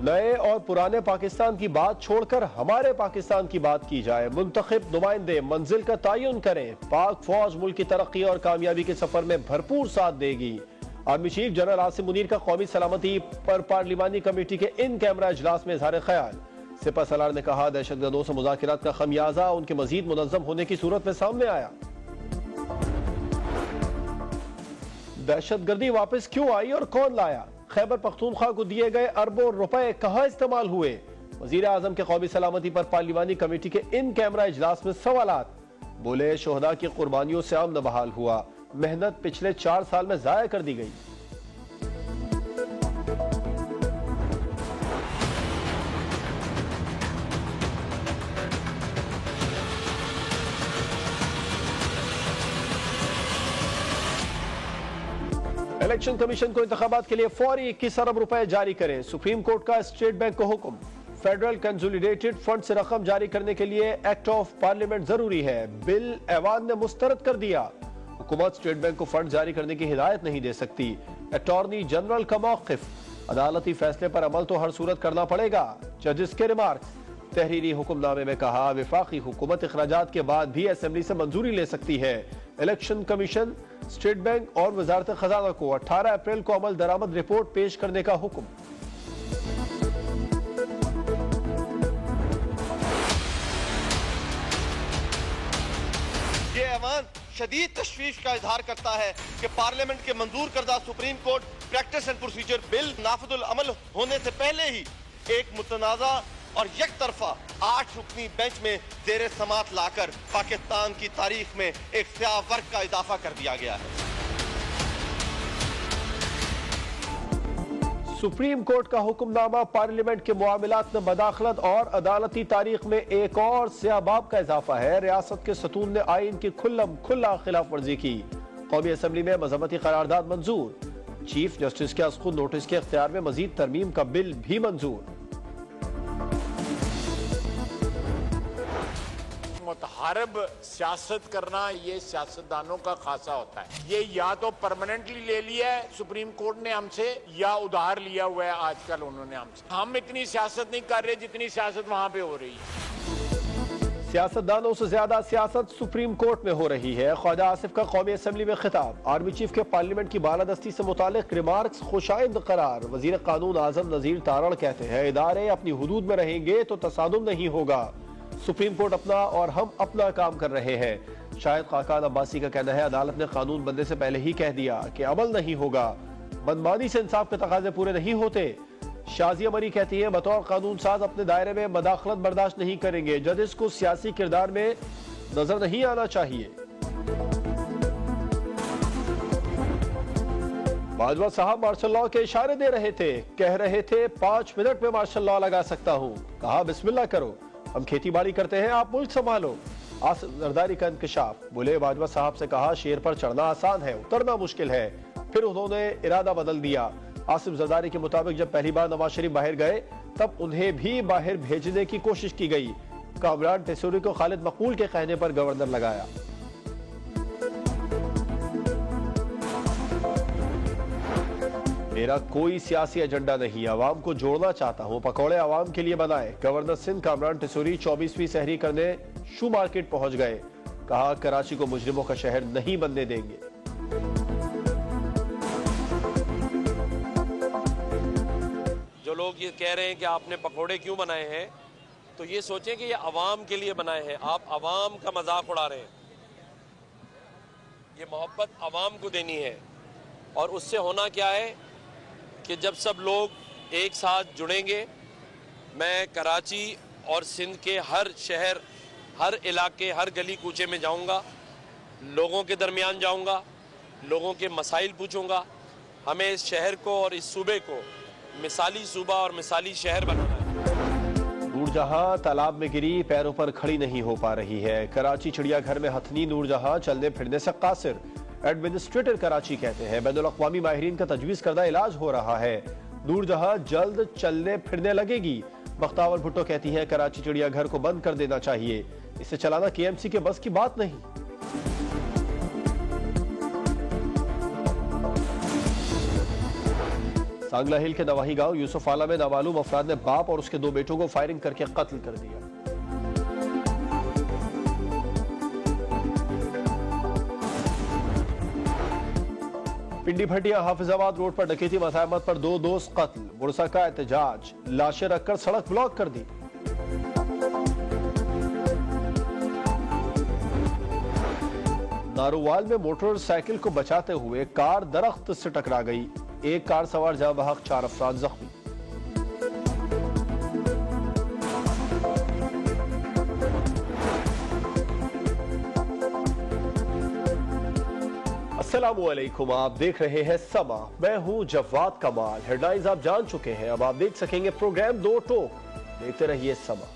नए और पुराने पाकिस्तान की बात छोड़कर हमारे पाकिस्तान की बात की जाए। मुंतखब नुमाइंदे मंजिल का तयन करें। पाक फौज मुल्क की तरक्की और कामयाबी के सफर में भरपूर साथ देगी। Army chief general Asim Munir का कौमी सलामती पर पार्लिमानी कमेटी के इन कैमरा इजलास में इजहार ख्याल। सिपा सलार ने कहा, दहशतगर्दों से मुज़ाकरात का खमियाजा उनके मजीद मुनज़्ज़म होने की सूरत में सामने आया। दहशतगर्दी वापस क्यों आई और कौन लाया? खैबर पख्तूनख्वा को दिए गए अरबों रुपए कहां इस्तेमाल हुए? वजीर आजम के कौमी सलामती पर पार्लिमानी कमेटी के इन कैमरा इजलास में सवालात। बोले, शोहदा की कुर्बानियों से अमन बहाल हुआ, मेहनत पिछले 4 साल में जाया कर दी गई। इलेक्शन कमीशन को इंतखाबात के लिए फौरी 21 अरब रुपए जारी करें। सुप्रीम कोर्ट का स्टेट बैंक को हुक्म। फेडरल कंसोलिडेटेड फंड से रकम जारी करने के लिए एक्ट ऑफ पार्लियामेंट जरूरी है। बिल ऐवान ने मुस्तरद कर दिया। हुकूमत स्टेट बैंक को फंड जारी करने की हिदायत नहीं दे सकती। अटॉर्नी जनरल का मौक़िफ, अदालती फैसले पर अमल तो हर सूरत करना पड़ेगा। जजिस के रिमार्क्स। तहरीरी हुक्मनामे में कहा, विफाकी हुकूमत अखराजात के बाद भी असेंबली से मंजूरी ले सकती है। इलेक्शन कमीशन, स्टेट बैंक और वजारत खजाना को 18 अप्रैल को अमल दरामद रिपोर्ट पेश करने का हुक्म। ये ऐवान शदीद तशवीश का इजहार करता है कि पार्लियामेंट के मंजूर करदा supreme court practice and procedure bill नाफिजुल अमल होने से पहले ही एक मुतनाज़ा और एक तरफा 8 रुकनी बेंच में जेर समात लाकर पाकिस्तान की तारीख में एक स्याह वर्ग का इजाफा कर दिया गया है। सुप्रीम कोर्ट का हुक्मनामा पार्लियामेंट के मुआमलात में मदाखलत और अदालती तारीख में एक और स्याहबाब का इजाफा है। रियासत के सतून ने आइन की खुल्लम खुल्ला खिलाफ वर्जी की। कौमी असम्बली में मजम्मती करारदाद मंजूर। चीफ जस्टिस के अस खुद नोटिस के इख्तियार में मजीद तरमीम का बिल भी मंजूर। मुतहारब सियासत करना ये सियासतदानों का खासा होता है। ये या तो परमानेंटली ले लिया है सुप्रीम कोर्ट ने हमसे, या उधार लिया हुआ है आजकल उन्होंने हमसे। हम इतनी सियासत नहीं कर रहे जितनी सियासत वहां पे हो रही है। सियासतदानों से ज्यादा सियासत सुप्रीम कोर्ट में हो रही है। ख्वाजा आसिफ का कौमी असम्बली में खिताब। आर्मी चीफ के पार्लियामेंट की बालादस्ती से मुतालिक रिमार्क्स खुशाइंद करार। वजीर कानून आजम नजीर तारड़ कहते हैं, इदारे अपनी हुदूद में रहेंगे तो तसादुम नहीं होगा। सुप्रीम कोर्ट अपना और हम अपना काम कर रहे हैं। शायद खाकान अब्बासी का कहना है, अदालत ने कानून बनने से पहले ही कह दिया कि अमल नहीं होगा। मनमानी से इंसाफ के तकाजे पूरे नहीं होते। शाजिया मरी कहती है, बतौर कानून साज अपने दायरे में मदाखलत बर्दाश्त नहीं करेंगे। जजेस को सियासी किरदार में नजर नहीं आना चाहिए। बाजवा साहब मार्शल लॉ के इशारे दे रहे थे, कह रहे थे 5 मिनट में मार्शल लॉ लगा सकता हूं। कहा, बिस्मिल्लाह करो, हम खेती बाड़ी करते हैं, आप मुल्क संभालो। आसिफ जरदारी का इंकशाफ। बोले, बाजवा साहब से कहा, शेर पर चढ़ना आसान है, उतरना मुश्किल है। फिर उन्होंने इरादा बदल दिया। आसिफ जरदारी के मुताबिक जब पहली बार नवाज शरीफ बाहर गए तब उन्हें भी बाहर भेजने की कोशिश की गई। कामरान टेसूरी को खालिद मकबूल के कहने पर गवर्नर लगाया। मेरा कोई सियासी एजेंडा नहीं, आवाम को जोड़ना चाहता हूं, पकौड़े आवाम के लिए बनाए। गवर्नर सिंध कामरान टेसूरी 24वीं सहरी करने शू मार्केट पहुंच गए। कहा, कराची को मुजरिमों का शहर नहीं बनने देंगे। जो लोग ये कह रहे हैं कि आपने पकौड़े क्यों बनाए हैं, तो ये सोचें कि ये अवाम के लिए बनाए हैं। आप अवाम का मजाक उड़ा रहे हैं। ये मोहब्बत अवाम को देनी है। और उससे होना क्या है कि जब सब लोग एक साथ जुड़ेंगे, मैं कराची और सिंध के हर शहर, हर इलाके, हर गली कूचे में जाऊंगा, लोगों के दरमियान जाऊंगा, लोगों के मसाइल पूछूंगा। हमें इस शहर को और इस सूबे को मिसाली सूबा और मिसाली शहर बनाना है। नूरजहां तालाब में गिरी, पैरों पर खड़ी नहीं हो पा रही है। कराची चिड़ियाघर में हथनी नूरजहां चलने फिरने से कासिर। एडमिनिस्ट्रेटर कराची कहते हैं, बैनुल-अक़वामी माहिरीन का तजवीज़ करदा इलाज हो रहा है। नूरजहां जल्द चलने फिरने लगेगी। बख्तावर भुट्टो कहती है, कराची चिड़ियाघर को बंद कर देना चाहिए, इसे चलाना केएमसी के बस की बात नहीं। सांगला हिल के नवाही गांव यूसुफ आला में नामालूम अफराद ने बाप और उसके 2 बेटों को फायरिंग करके कत्ल कर दिया। पिंडी भटिया हाफिजाबाद रोड पर डकैती मज़ाहमत पर 2 दोस्त कत्ल, बुरसा का एहतजाज, लाशें रखकर सड़क ब्लॉक कर दी। नारोवाल में मोटरसाइकिल को बचाते हुए कार दरख्त से टकरा गई, एक कार सवार जाँ बहक 4 अफराद जख्मी। अस्सलामुअलैकुम, आप देख रहे हैं समा, मैं हूं जवाद कमाल। हेडलाइंस आप जान चुके हैं, अब आप देख सकेंगे प्रोग्राम 2 टोक। देखते रहिए समा।